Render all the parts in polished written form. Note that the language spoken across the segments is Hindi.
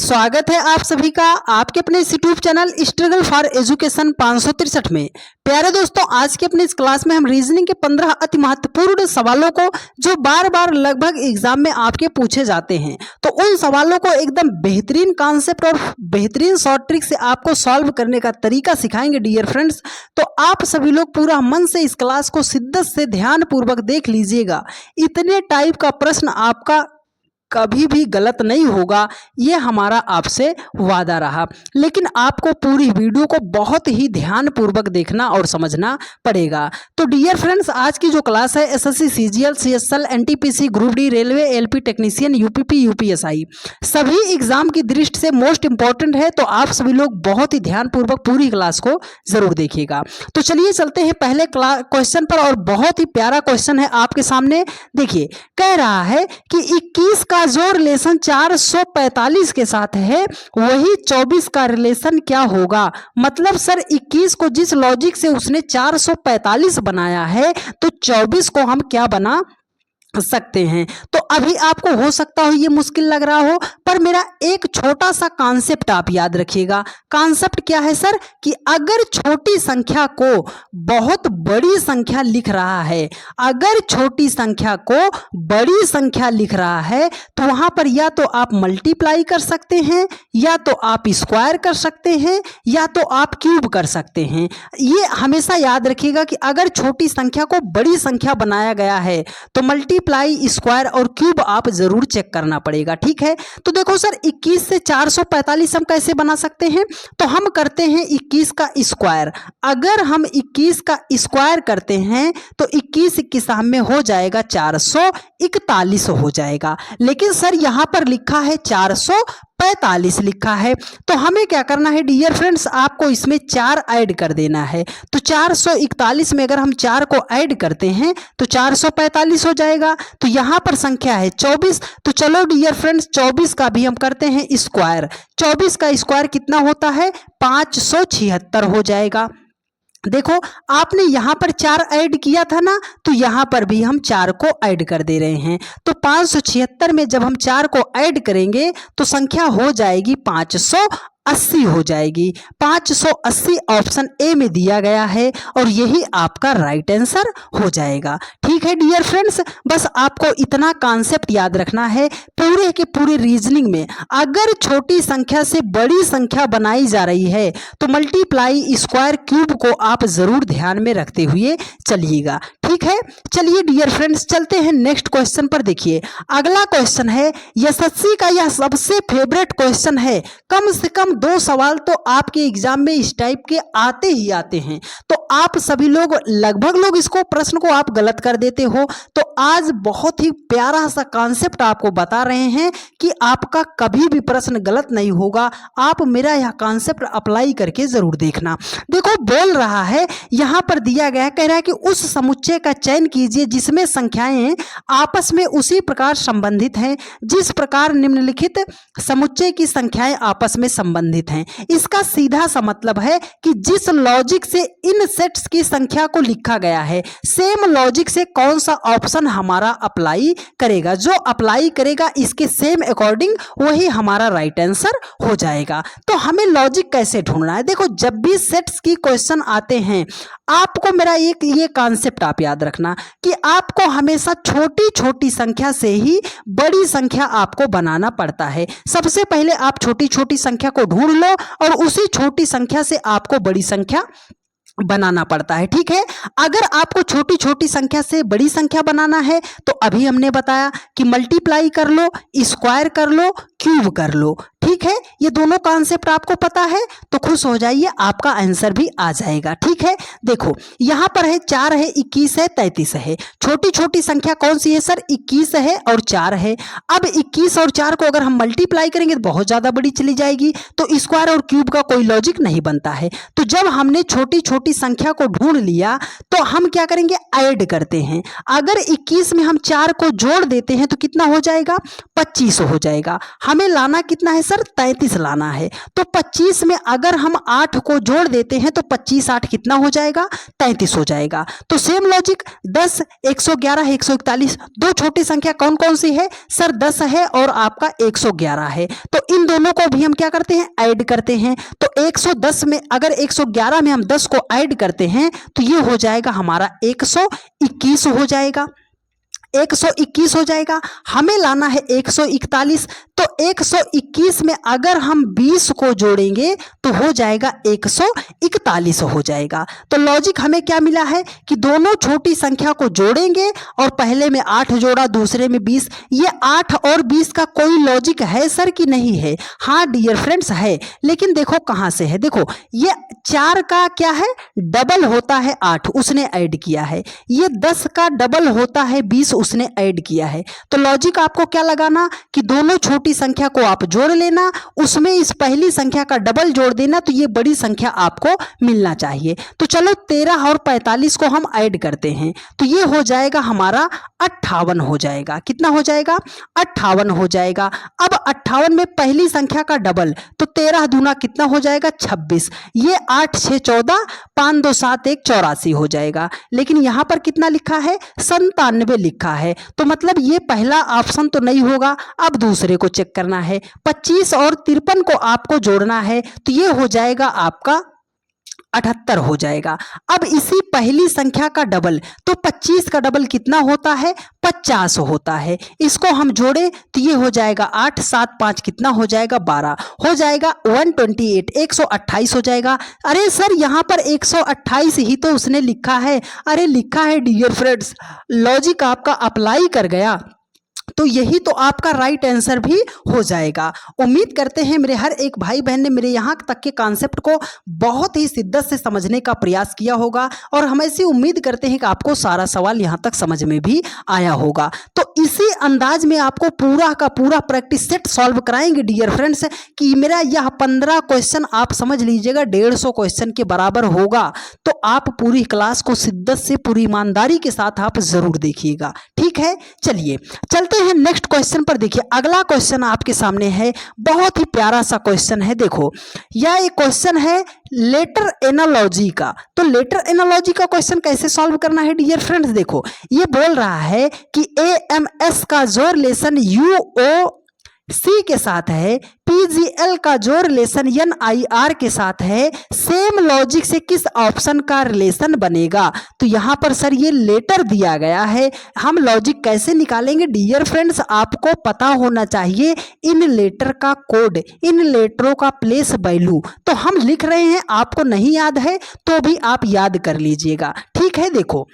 स्वागत है आप सभी का आपके अपने इस YouTube channel struggle for education 563 में। प्यारे दोस्तों, आज के अपने इस क्लास में हम रीजनिंग के 15 अति महत्वपूर्ण सवालों को जो बार बार लगभग एग्जाम में आपके पूछे जाते हैं, तो उन सवालों को एकदम बेहतरीन कॉन्सेप्ट और बेहतरीन शॉर्ट ट्रिक से आपको सॉल्व करने का तरीका सिखाएंगे डियर फ्रेंड्स। तो आप सभी लोग पूरा मन से इस क्लास को शिद्दत से ध्यान पूर्वक देख लीजिएगा। इतने टाइप का प्रश्न आपका कभी भी गलत नहीं होगा, ये हमारा आपसे वादा रहा। लेकिन आपको पूरी वीडियो को बहुत ही ध्यान पूर्वक देखना और समझना पड़ेगा। तो डियर फ्रेंड्स, आज की जो क्लास है SSC CGL CSL NTPC group D railway LP technician UPP UPSI सभी एग्जाम की दृष्टि से मोस्ट इंपॉर्टेंट है। तो आप सभी लोग बहुत ही ध्यान पूर्वक पूरी क्लास को जरूर देखिएगा। तो चलिए चलते हैं पहले क्वेश्चन पर, और बहुत ही प्यारा क्वेश्चन है आपके सामने। देखिए, कह रहा है कि 21 का जो रिलेशन 445 के साथ है वही 24 का रिलेशन क्या होगा। मतलब सर 21 को जिस लॉजिक से उसने 445 बनाया है, तो 24 को हम क्या बना सकते हैं। तो अभी आपको हो सकता हो ये मुश्किल लग रहा हो, पर मेरा एक छोटा सा कॉन्सेप्ट आप याद रखिएगा। कॉन्सेप्ट क्या है सर, कि अगर छोटी संख्या को बहुत बड़ी संख्या लिख रहा है, अगर छोटी संख्या को बड़ी संख्या लिख रहा है, तो वहां पर या तो आप मल्टीप्लाई कर सकते हैं, या तो आप स्क्वायर कर सकते हैं, या तो आप क्यूब कर सकते हैं। ये हमेशा याद रखिएगा कि अगर छोटी संख्या को बड़ी संख्या बनाया गया है तो मल्टीप्लाई, स्क्वायर और क्यूब आप जरूर चेक करना पड़ेगा। ठीक है, तो देखो सर 21 से 445 हम कैसे बना सकते हैं। तो हम करते हैं 21 का स्क्वायर। अगर हम 21 का स्क्वायर करते हैं तो 21 में हो जाएगा 441 हो जाएगा। लेकिन सर यहां पर लिखा है 445 लिखा है, तो हमें क्या करना है डियर फ्रेंड्स, आपको इसमें 4 ऐड कर देना है। तो 441 में अगर हम 4 को ऐड करते हैं तो 445 हो जाएगा। तो यहां पर संख्या है 24। तो चलो डियर फ्रेंड्स 24 का भी हम करते हैं स्क्वायर। 24 का स्क्वायर कितना होता है, 576 हो जाएगा। देखो आपने यहां पर 4 ऐड किया था ना, तो यहां पर भी हम 4 को ऐड कर दे रहे हैं। तो 576 में जब हम 4 को ऐड करेंगे तो संख्या हो जाएगी 580 हो जाएगी। 580 ऑप्शन ए में दिया गया है और यही आपका राइट आंसर हो जाएगा। ठीक है डियर फ्रेंड्स, बस आपको इतना कॉन्सेप्ट याद रखना है। पूरे के पूरे रीजनिंग में अगर छोटी संख्या से बड़ी संख्या बनाई जा रही है तो मल्टीप्लाई, स्क्वायर, क्यूब को आप जरूर ध्यान में रखते हुए चलिएगा। ठीक है, चलिए डियर फ्रेंड्स चलते हैं नेक्स्ट क्वेश्चन पर। देखिए अगला क्वेश्चन है एसएससी का यह सबसे फेवरेट क्वेश्चन है। कम से कम 2 सवाल तो आपके एग्जाम में इस टाइप के आते ही आते हैं। तो आप सभी लोग लगभग लोग इसको प्रश्न को आप गलत कर देते हो। तो आज बहुत ही प्यारा सा कॉन्सेप्ट आपको बता रहे हैं कि आपका कभी भी प्रश्न गलत नहीं होगा। आप मेरा यह कॉन्सेप्ट अप्लाई करके जरूर देखना। देखो बोल रहा है, यहां पर दिया गया है, कह रहा है कि उस समुच्चय का चयन कीजिए जिसमें संख्याएं आपस में उसी प्रकार संबंधित हैं जिस प्रकार निम्नलिखित समुच्चय की संख्याएं आपस में संबंधित हैं। इसका सीधा सा मतलब है कि जिस लॉजिक से इन सेट्स की संख्या को लिखा गया है, सेम लॉजिक से कौन सा ऑप्शन हमारा अप्लाई करेगा। जो अप्लाई करेगा इसके सेम अकॉर्डिंग वही हमारा राइट आंसर हो जाएगा। तो हमें लॉजिक कैसे ढूंढना है, देखो जब भी सेट्स की क्वेश्चन आते हैं आपको मेरा एक ये कॉन्सेप्ट आप याद रखना कि आपको हमेशा छोटी छोटी संख्या से ही बड़ी संख्या आपको बनाना पड़ता है। सबसे पहले आप छोटी छोटी संख्या को ढूंढ लो और उसी छोटी संख्या से आपको बड़ी संख्या बनाना पड़ता है। ठीक है, अगर आपको छोटी छोटी संख्या से बड़ी संख्या बनाना है तो अभी हमने बताया कि मल्टीप्लाई कर लो, स्क्वायर कर लो, क्यूब कर लो। ठीक है, ये दोनों कॉन्सेप्ट आपको पता है तो खुश हो जाइए, आपका आंसर भी आ जाएगा। ठीक है, देखो यहां पर है 4 है, 21 है, 33 है। छोटी छोटी संख्या कौन सी है सर, 21 है और 4 है। अब 21 और 4 को अगर हम मल्टीप्लाई करेंगे तो बहुत ज्यादा बड़ी चली जाएगी, तो स्क्वायर और क्यूब का कोई लॉजिक नहीं बनता है। तो जब हमने छोटी छोटी संख्या को ढूंढ लिया तो हम क्या करेंगे, ऐड करते हैं। अगर 21 में हम 4 को जोड़ देते हैं तो कितना हो जाएगा, 25 हो जाएगा। हमें लाना कितना है सर, 33 लाना है। तो 25 में अगर हम 8 को जोड़ देते हैं तो 25 8 कितना हो जाएगा, 33 हो जाएगा। तो सेम लॉजिक 10, 111, 141, दो छोटी संख्या कौन कौन सी है सर, 10 है और आपका 111 है। तो इन दोनों को भी हम क्या करते हैं, ऐड करते हैं। तो 110 में अगर 111 में हम 10 को ऐड करते हैं तो ये हो जाएगा हमारा 121 हो जाएगा, 121 हो जाएगा। हमें लाना है 141, तो 121 में अगर हम 20 को जोड़ेंगे तो हो जाएगा 141 हो जाएगा। तो लॉजिक हमें क्या मिला है कि दोनों छोटी संख्या को जोड़ेंगे और पहले में 8 जोड़ा, दूसरे में 20। ये 8 और 20 का कोई लॉजिक है सर कि नहीं है? हाँ डियर फ्रेंड्स है, लेकिन देखो कहाँ से है। देखो ये 4 का क्या है, डबल होता है 8, उसने ऐड किया है। ये 10 का डबल होता है 20, उसने ऐड किया है। तो लॉजिक आपको क्या लगाना कि दोनों छोटी संख्या को आप जोड़ लेना, उसमें इस पहली संख्या का डबल जोड़ देना, तो ये बड़ी संख्या आपको मिलना चाहिए। तो चलो 13 और 45 को हम ऐड करते हैं तो ये हो जाएगा हमारा 58 हो जाएगा। कितना हो जाएगा, 58 हो जाएगा। अब 58 में पहली संख्या का डबल, तो 13 दूना कितना हो जाएगा, 26। ये 8 6 14, 5 2 7 1 84 हो जाएगा। लेकिन यहां पर कितना लिखा है, 97 लिखा है। तो मतलब ये पहला ऑप्शन तो नहीं होगा। अब दूसरे को चेक करना है, 25 और 53 को आपको जोड़ना है तो ये हो जाएगा आपका 78 हो जाएगा। अब इसी पहली संख्या का डबल, तो 25 का डबल कितना होता है, 50 होता है। इसको हम जोड़े तो ये हो जाएगा 8 7 5 कितना हो जाएगा, 12 हो जाएगा, 128 128 हो जाएगा। अरे सर यहाँ पर 128 ही तो उसने लिखा है। अरे लिखा है डियर फ्रेंड्स, लॉजिक आपका अप्लाई कर गया तो यही तो आपका राइट आंसर भी हो जाएगा। उम्मीद करते हैं मेरे हर एक भाई बहन ने मेरे यहाँ तक के कॉन्सेप्ट को बहुत ही शिद्दत से समझने का प्रयास किया होगा और हम ऐसी उम्मीद करते हैं कि आपको सारा सवाल यहाँ तक समझ में भी आया होगा। तो इसी अंदाज में आपको पूरा का पूरा प्रैक्टिस सेट सॉल्व कराएंगे डियर फ्रेंड्स कि मेरा यह 15 क्वेश्चन आप समझ लीजिएगा 150 क्वेश्चन के बराबर होगा। तो आप पूरी क्लास को शिद्दत से पूरी ईमानदारी के साथ आप जरूर देखिएगा, ठीक है। चलिए चलते हैं नेक्स्ट क्वेश्चन पर। देखिए अगला क्वेश्चन आपके सामने है, बहुत ही प्यारा सा क्वेश्चन है। देखो यह एक क्वेश्चन है लेटर एनालॉजी का। तो लेटर एनालॉजी का क्वेश्चन कैसे सॉल्व करना है डियर फ्रेंड्स, देखो ये बोल रहा है कि AMS का जो रिलेशन UOC के साथ है, PGL का जो रिलेशन NIR के साथ है, सेम लॉजिक से किस ऑप्शन का रिलेशन बनेगा। तो यहाँ पर सर ये लेटर दिया गया है, हम लॉजिक कैसे निकालेंगे डियर फ्रेंड्स, आपको पता होना चाहिए इन लेटर का कोड, इन लेटरों का प्लेस वैल्यू। तो हम लिख रहे हैं, आपको नहीं याद है तो भी आप याद कर लीजिएगा, ठीक है। देखो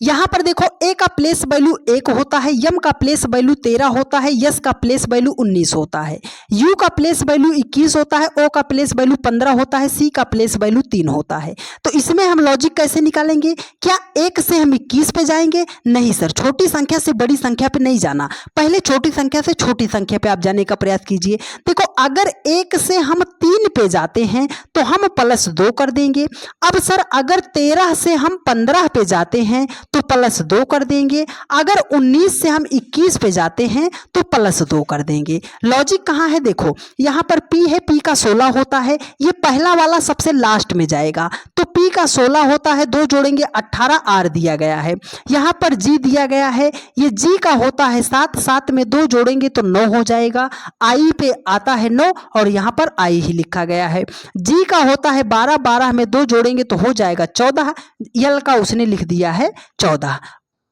यहां पर देखो ए का प्लेस वैल्यू 1 होता है, यम का प्लेस वैल्यू 13 होता है, यस का प्लेस वैल्यू 19 होता है, यू का प्लेस वैल्यू 21 होता है, ओ का प्लेस वैल्यू 15 होता है, सी का प्लेस वैल्यू 3 होता है। तो इसमें हम लॉजिक कैसे निकालेंगे, क्या 1 से हम 21 पे जाएंगे, नहीं सर, छोटी संख्या से बड़ी संख्या पे नहीं जाना, पहले छोटी संख्या से छोटी संख्या पे आप जाने का प्रयास कीजिए। देखो अगर 1 से हम 3 पे जाते हैं तो हम +2 कर देंगे। अब सर अगर 13 से हम 15 पे जाते हैं तो +2 कर देंगे। अगर 19 से हम 21 पे जाते हैं तो +2 कर देंगे। लॉजिक कहाँ है, देखो यहाँ पर P है, P का 16 होता है, ये पहला वाला सबसे लास्ट में जाएगा, तो P का 16 होता है, 2 जोड़ेंगे 18, R दिया गया है। यहाँ पर G दिया गया है, ये G का होता है 7, 7 में 2 जोड़ेंगे तो 9 हो जाएगा। I पे आता है 9 और यहाँ पर I ही लिखा गया है। G का होता है 12, 12 में 2 जोड़ेंगे तो हो जाएगा 14, L का उसने लिख दिया है 14।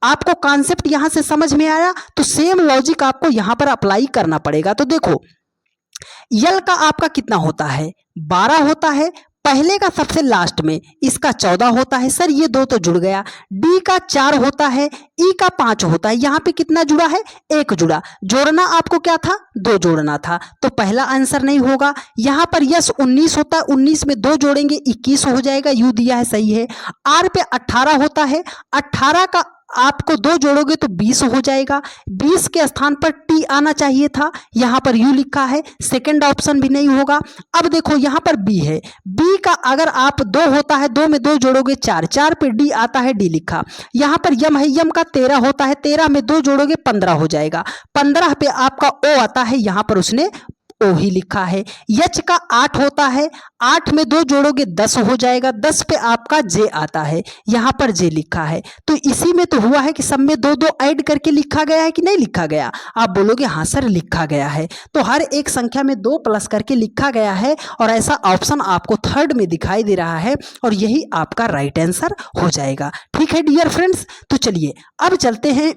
आपको कॉन्सेप्ट यहां से समझ में आया, तो सेम लॉजिक आपको यहां पर अप्लाई करना पड़ेगा। तो देखो यल का आपका कितना होता है, 12 होता है, पहले का सबसे लास्ट में इसका 14 होता है, सर ये 2 तो जुड़ गया। डी का 4 होता है, ई का 5 होता है, यहाँ पे कितना जुड़ा है, 1 जुड़ा। जोड़ना आपको क्या था, 2 जोड़ना था, तो पहला आंसर नहीं होगा। यहाँ पर यस 19 होता है, 19 में 2 जोड़ेंगे 21 हो जाएगा, यू दिया है सही है। आर पे 18 होता है, 18 का आपको 2 जोड़ोगे तो 20 हो जाएगा, 20 के स्थान पर टी आना चाहिए था, यहाँ पर यू लिखा है, सेकंड ऑप्शन भी नहीं होगा। अब देखो यहाँ पर बी है, बी का अगर आप 2 होता है, 2 में 2 जोड़ोगे 4, 4 पे डी आता है, डी लिखा। यहाँ पर यम है, यम का 13 होता है, 13 में 2 जोड़ोगे 15 हो जाएगा, 15 पे आपका ओ आता है, यहाँ पर उसने ओ ही लिखा है। यच का 8 होता है, 8 में 2 जोड़ोगे 10 हो जाएगा, 10 पे आपका जे आता है, यहाँ पर जे लिखा है। तो इसी में तो हुआ है कि सब में 2 2 ऐड करके लिखा गया है कि नहीं लिखा गया। आप बोलोगे हाँ सर लिखा गया है, तो हर एक संख्या में 2 प्लस करके लिखा गया है और ऐसा ऑप्शन आपको थर्ड में दिखाई दे रहा है और यही आपका राइट आंसर हो जाएगा। ठीक है डियर फ्रेंड्स, तो चलिए अब चलते हैं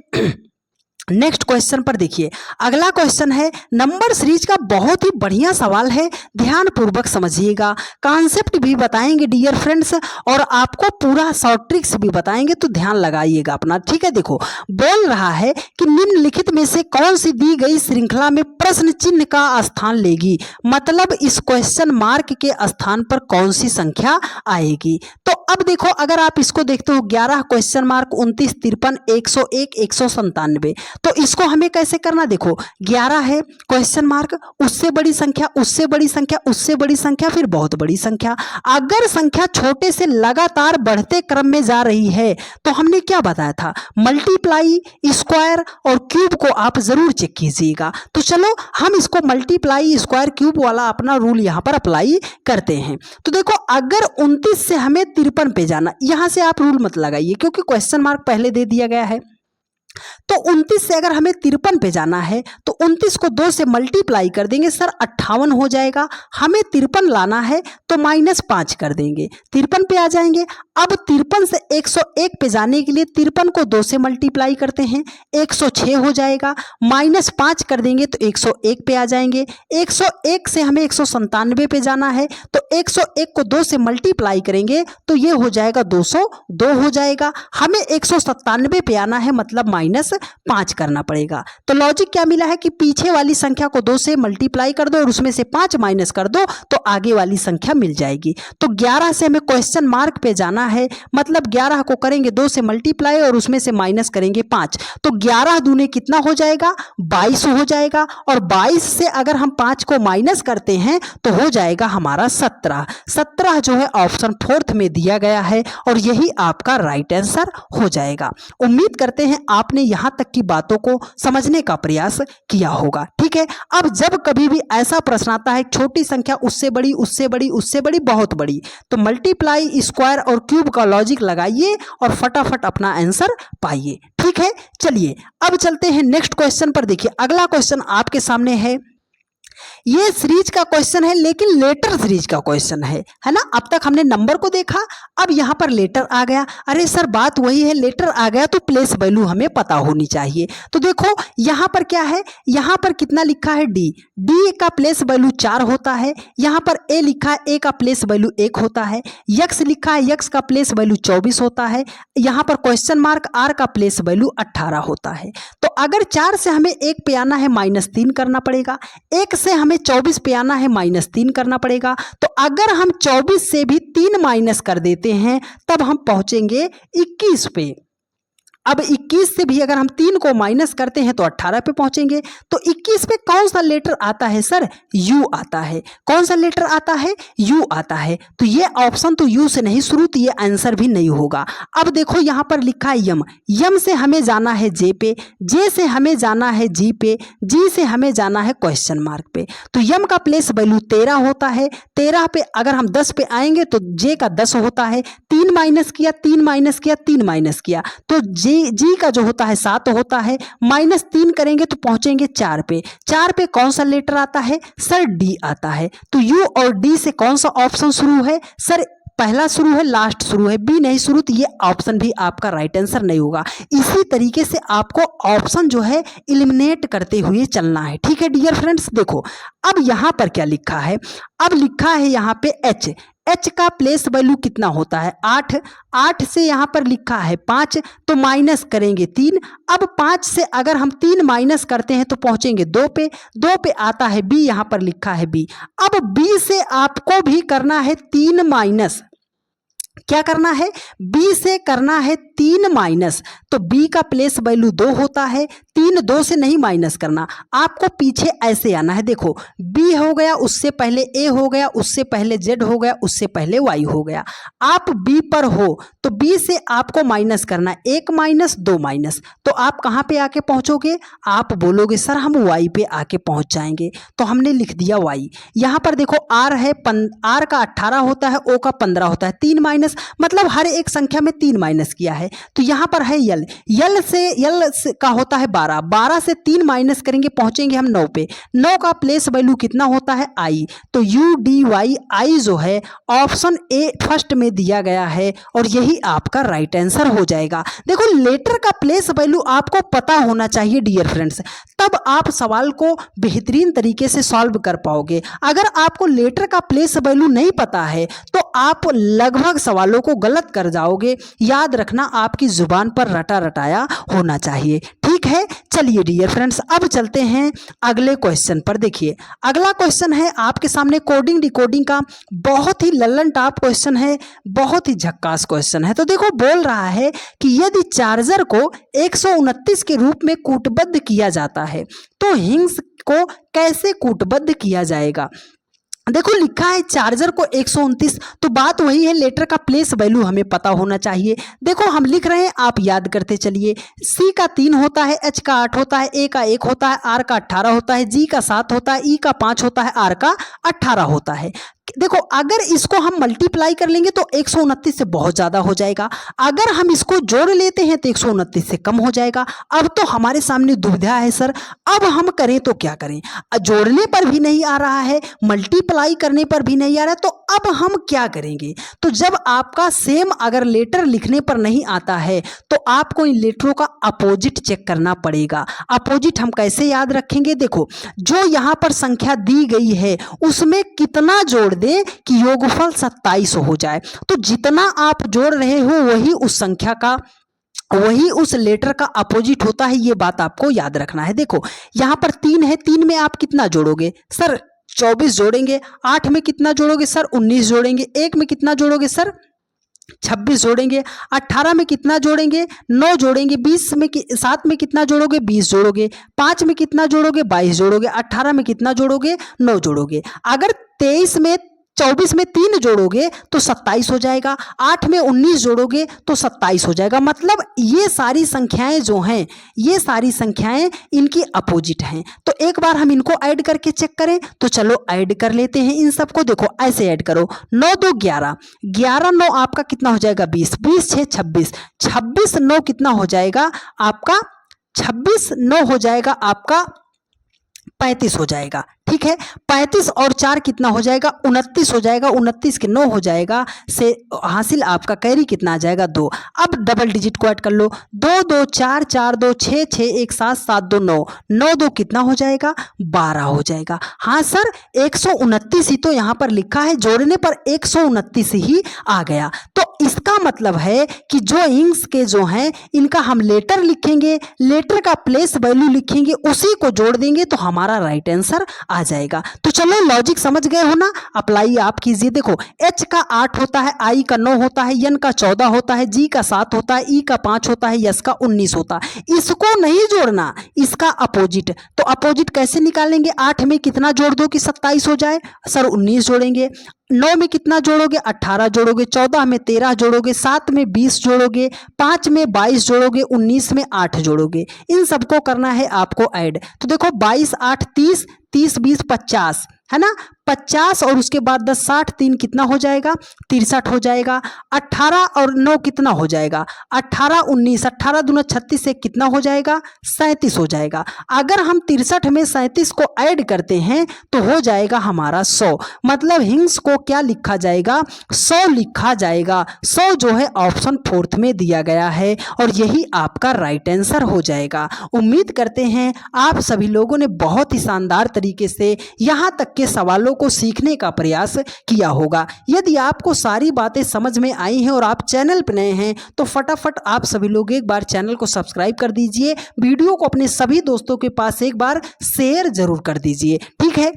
नेक्स्ट क्वेश्चन पर। देखिए अगला क्वेश्चन है नंबर सीरीज का, बहुत ही बढ़िया सवाल है, ध्यान पूर्वक समझिएगा, कॉन्सेप्ट भी बताएंगे डियर फ्रेंड्स और आपको पूरा शॉर्ट ट्रिक्स भी बताएंगे, तो ध्यान लगाइएगा अपना। ठीक है, देखो बोल रहा है कि निम्नलिखित में से कौन सी दी गई श्रृंखला में प्रश्न चिन्ह का स्थान लेगी, मतलब इस क्वेश्चन मार्क के स्थान पर कौन सी संख्या आएगी। तो अब देखो अगर आप इसको देखते हो 11 क्वेश्चन मार्क 29 53 101 197, तो इसको हमें कैसे करना, देखो 11 है क्वेश्चन मार्क, उससे बड़ी संख्या, उससे बड़ी संख्या, उससे बड़ी संख्या, फिर बहुत बड़ी संख्या। अगर संख्या छोटे से लगातार बढ़ते क्रम में जा रही है तो हमने क्या बताया था, मल्टीप्लाई, स्क्वायर और क्यूब को आप जरूर चेक कीजिएगा। तो चलो हम इसको मल्टीप्लाई, स्क्वायर, क्यूब वाला अपना रूल यहाँ पर अप्लाई करते हैं। तो देखो अगर 29 से हमें 53 पे जाना, यहां से आप रूल मत लगाइए क्योंकि क्वेश्चन मार्क पहले दे दिया गया है। तो 29 से अगर हमें 53 पे जाना है तो 29 को 2 से मल्टीप्लाई कर देंगे सर 58 हो जाएगा। हमें 53 लाना है तो -5 कर देंगे, 53 पे आ जाएंगे। अब 53 से 101 पे जाने के लिए 53 को 2 से मल्टीप्लाई करते हैं, 106 हो जाएगा, -5 कर देंगे तो 101 पे आ जाएंगे। 101 से हमें 197 पे जाना है तो 101 को 2 से मल्टीप्लाई करेंगे तो ये हो जाएगा 202 हो जाएगा। हमें 197 पे आना है, मतलब -5 करना पड़ेगा। तो लॉजिक क्या मिला है कि पीछे वाली संख्या को 2 से मल्टीप्लाई कर दो और उसमें से 5 माइनस कर दो तो आगे वाली संख्या मिल जाएगी। तो 11 से हमें क्वेश्चन मार्क पे जाना है, मतलब 11 को करेंगे 2 से मल्टीप्लाई और उसमें से माइनस करेंगे 5, तो 11 दूने कितना हो जाएगा, 22 हो जाएगा। और 22 से अगर हम 5 को माइनस करते हैं तो हो जाएगा हमारा 17। 17 जो है ऑप्शन 4th में दिया गया है और यही आपका राइट आंसर हो जाएगा। उम्मीद करते हैं आपने यहां तक की बातों को समझने का प्रयास किया होगा। ठीक है, अब जब कभी भी ऐसा प्रश्न आता है छोटी संख्या उससे बड़ी, उससे बड़ी, उससे बड़ी, बहुत बड़ी, तो मल्टीप्लाई, स्क्वायर और क्यूब का लॉजिक लगाइए और फटाफट अपना आंसर पाइए। ठीक है, चलिए अब चलते हैं नेक्स्ट क्वेश्चन पर। देखिए अगला क्वेश्चन आपके सामने है, ये सीरीज का क्वेश्चन है लेकिन लेटर सीरीज का क्वेश्चन है ना। अब तक हमने नंबर को देखा, अब यहां पर लेटर आ गया। अरे सर बात वही है, लेटर आ गया तो प्लेस वैल्यू हमें पता होनी चाहिए। तो देखो यहां पर क्या है, यहां पर कितना लिखा है, डी, डी का प्लेस वैल्यू 4 होता है। यहां पर ए लिखा है, ए का प्लेस वैल्यू 1 होता है। यक्स लिखा है, यक्स का प्लेस वैल्यू 24 होता है। यहां पर क्वेश्चन मार्क आर का प्लेस वैल्यू 18 होता है। तो अगर 4 से हमें 1 पे आना है -3 करना पड़ेगा, 1 से हमें 24 पे आना है -3 करना पड़ेगा। तो अगर हम 24 से भी 3 माइनस कर देते हैं तब हम पहुंचेंगे 21 पे। अब 21 से भी अगर हम 3 को माइनस करते हैं तो 18 पे पहुंचेंगे। तो 21 पे कौन सा लेटर आता है सर, यू आता है। कौन सा लेटर आता है, यू आता है। तो ये ऑप्शन तो यू से नहीं शुरू, तो ये आंसर भी नहीं होगा। अब देखो यहां पर लिखा है यम, यम से हमें जाना है जे पे, जे से हमें जाना है जी पे, जी से हमें जाना है क्वेश्चन मार्क पे। तो यम का प्लेस वैल्यू 13 होता है। 13 पे अगर हम 10 पे आएंगे तो जे का 10 होता है। 3 माइनस किया, 3 माइनस किया, 3 माइनस किया तो जी का जो होता है 7 होता है। -3 करेंगे तो पहुंचेंगे 4 पे। 4 पे कौन सा लेटर आता है सर, डी आता है। तो यू और डी से कौन सा ऑप्शन शुरू है सर, पहला शुरू है, लास्ट शुरू है, बी नहीं शुरू, तो ये ऑप्शन भी आपका राइट आंसर नहीं होगा। इसी तरीके से आपको ऑप्शन जो है एलिमिनेट करते हुए चलना है। ठीक है डियर फ्रेंड्स, देखो अब यहां पर क्या लिखा है, अब लिखा है यहां पे एच, एच का प्लेस वैल्यू कितना होता है 8, 8 से यहां पर लिखा है 5 तो माइनस करेंगे 3। अब 5 से अगर हम 3 माइनस करते हैं तो पहुंचेंगे 2 पे, 2 पे आता है बी, यहां पर लिखा है बी। अब बी से आपको भी करना है 3 माइनस, क्या करना है, b से करना है 3 माइनस, तो b का प्लेस वैल्यू 2 होता है, 3 2 से नहीं माइनस करना, आपको पीछे ऐसे आना है। देखो b हो गया, उससे पहले a हो गया, उससे पहले z हो गया, उससे पहले y हो गया। आप b पर हो तो b से आपको माइनस करना, 1 माइनस 2 माइनस, तो आप कहाँ पे आके पहुंचोगे, आप बोलोगे सर हम y पे आके पहुंच जाएंगे, तो हमने लिख दिया y। यहाँ पर देखो r है, r का 18 होता है, o का 15 होता है, 3 माइनस मतलब हर एक संख्या में 3 माइनस किया है। तो यहाँ पर है यल, यल से का होता है 12, 12 से 3 माइनस करेंगे पहुंचेंगे हम 9 पे, 9 का प्लेस वैल्यू कितना होता है i, तो u dy i जो है ऑप्शन ए फर्स्ट में दिया गया है और यही आपका राइट आंसर हो जाएगा। देखो लेटर का प्लेस वैल्यू आपको पता होना चाहिए डियर फ्रेंड्स, तब आप सवाल को बेहतरीन तरीके से सॉल्व कर पाओगे। अगर आपको लेटर का प्लेस वैल्यू नहीं पता है तो आप लगभग सवालों को गलत कर जाओगे। याद रखना आपकी जुबान पर रटा रटाया होना चाहिए, ठीक है। चलिए डियर फ्रेंड्स अब चलते हैं अगले क्वेश्चन पर। देखिए अगला क्वेश्चन है आपके सामने कोडिंग डिकोडिंग का, बहुत ही लल्लन टॉप क्वेश्चन है, बहुत ही झक्कास क्वेश्चन है। तो देखो बोल रहा है कि यदि चार्जर को 129 के रूप में कूटबद्ध किया जाता है तो हिंग्स को कैसे कूटबद्ध किया जाएगा। देखो लिखा है चार्जर को 129, तो बात वही है, लेटर का प्लेस वैल्यू हमें पता होना चाहिए। देखो हम लिख रहे हैं, आप याद करते चलिए, C का 3 होता है, H का 8 होता है, A का 1 होता है, R का 18 होता है, G का 7 होता है, E का 5 होता है, R का 18 होता है। देखो अगर इसको हम मल्टीप्लाई कर लेंगे तो 129 से बहुत ज़्यादा हो जाएगा, अगर हम इसको जोड़ लेते हैं तो 129 से कम हो जाएगा। अब तो हमारे सामने दुविधा है सर, अब हम करें तो क्या करें, जोड़ने पर भी नहीं आ रहा है, मल्टीप्लाई करने पर भी नहीं आ रहा है, तो अब हम क्या करेंगे। तो जब आपका सेम अगर लेटर लिखने पर नहीं आता है तो आपको इन लेटरों का अपोजिट चेक करना पड़ेगा। अपोजिट हम कैसे याद रखेंगे, देखो जो यहाँ पर संख्या दी गई है उसमें कितना जोड़ दे कि योगफल 27 हो जाए, तो जितना आप जोड़ रहे हो वही उस संख्या का, वही उस लेटर का अपोजिट होता है, ये बात आपको याद रखना है। देखो यहाँ पर 3 है, 3 में आप कितना जोड़ोगे सर 24 जोड़ेंगे, 8 में कितना जोड़ोगे सर 19 जोड़ेंगे, 1 में कितना जोड़ोगे सर 26 जोड़ेंगे, 18 में कितना जोड़ेंगे 9 जोड़ेंगे, 20 में 7 में कितना जोड़ोगे 20 जोड़ोगे, 5 में कितना जोड़ोगे 22 जोड़ोगे, 18 में कितना जोड़ोगे 9 जोड़ोगे। अगर 24 में 3 जोड़ोगे तो 27 हो जाएगा, 8 में 19 जोड़ोगे तो 27 हो जाएगा। मतलब ये सारी संख्याएं जो हैं, ये सारी संख्याएं इनकी अपोजिट हैं। तो एक बार हम इनको ऐड करके चेक करें, तो चलो ऐड कर लेते हैं इन सबको। देखो ऐसे ऐड करो, 9 2 11, 11 9 आपका कितना हो जाएगा 20, 20 6 26, 26 9 कितना हो जाएगा आपका 26 9 हो जाएगा आपका 35 हो जाएगा, ठीक है। 35 और 4 कितना हो जाएगा 29 हो जाएगा, 29 के 9 हो जाएगा, से हासिल आपका कैरी कितना आ जाएगा 2। अब डबल डिजिट को ऐड कर लो, 2 2 4 4 2 6 6 1 7 7 2 9, 9 2 कितना हो जाएगा 12 हो जाएगा। हाँ सर 129 ही तो यहाँ पर लिखा है, जोड़ने पर 129 ही आ गया। तो इसका मतलब है कि जो इंग्स के जो हैं इनका हम लेटर लिखेंगे, लेटर का प्लेस वैल्यू लिखेंगे, उसी को जोड़ देंगे तो हमारा राइट आंसर आ जाएगा। तो चलो लॉजिक समझ गए हो ना, अप्लाई आप कीजिए। देखो H का 8 होता है, I का 9 होता है, N का 14 होता है, G का 7 होता है, E का 5 होता है, S का 19 होता है। इसको नहीं जोड़ना, इसका अपोजिट। तो अपोजिट कैसे निकालेंगे, 8 में कितना जोड़ दो कि 27 हो जाए सर 19 जोड़ेंगे, 9 में कितना जोड़ोगे 18 जोड़ोगे, 14 में 13 जोड़ोगे, 7 में 20 जोड़ोगे, 5 में 22 जोड़ोगे, 19 में 8 जोड़ोगे। इन सबको करना है आपको ऐड। तो देखो 22 8 30, 30 20 50 है ना, 50 और उसके बाद 10 60, 3 कितना हो जाएगा 63 हो जाएगा। 18 और 9 कितना हो जाएगा 18 19, 18 दूना 36 से कितना हो जाएगा 37 हो जाएगा। अगर हम 63 में 37 को ऐड करते हैं तो हो जाएगा हमारा 100। मतलब हिंग्स को क्या लिखा जाएगा 100 लिखा जाएगा। 100 जो है ऑप्शन 4 में दिया गया है और यही आपका राइट आंसर हो जाएगा। उम्मीद करते हैं आप सभी लोगों ने बहुत ही शानदार तरीके से यहाँ तक के सवालों को सीखने का प्रयास किया होगा। यदि आपको सारी बातें समझ में आई हैं और आप चैनल पर नए हैं तो फटाफट आप सभी लोग एक बार चैनल को सब्सक्राइब कर दीजिए, वीडियो को अपने सभी दोस्तों के पास एक बार शेयर जरूर कर दीजिए, ठीक है।